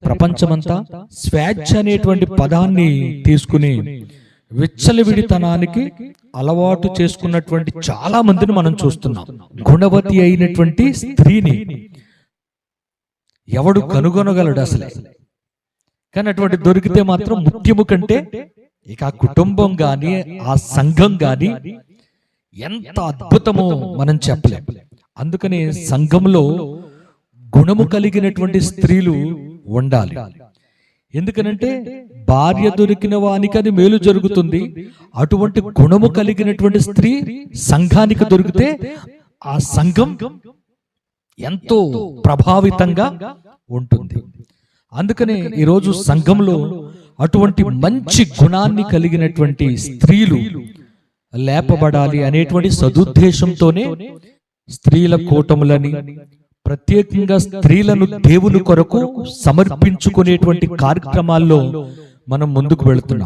ప్రపంచమంతా స్వేచ్ఛ అనేటువంటి పదాన్ని తీసుకుని విచ్చలవిడితనానికి అలవాటు చేసుకున్నటువంటి చాలా మందిని మనం చూస్తున్నాం. గుణవతి అయినటువంటి స్త్రీని ఎవడు కనుగొనగలడు అసలే? కానీ అటువంటి దొరికితే మాత్రం ముఖ్యము కంటే ఇక ఆ కుటుంబం గాని ఆ సంఘం గాని ఎంత అద్భుతమో మనం చెప్పలేం. అందుకని సంఘంలో గుణము కలిగినటువంటి స్త్రీలు ఉండాలి. ఎందుకనంటే భార్య దొరికిన వానికి అది మేలు జరుగుతుంది. అటువంటి గుణము కలిగినటువంటి స్త్రీ సంఘానికి దొరికితే ఆ సంఘం ఎంతో ప్రభావితంగా ఉంటుంది. అందుకనే ఈరోజు సంఘంలో అటువంటి మంచి గుణాన్ని కలిగినటువంటి స్త్రీలు లేపబడాలి అనేటువంటి సదుద్దేశంతోనే స్త్రీల కూటములని, ప్రత్యేకంగా స్త్రీలను దేవుని కొరకు సమర్పించుకునేటువంటి కార్యక్రమాల్లో మనం ముందుకు వెళుతున్నాం.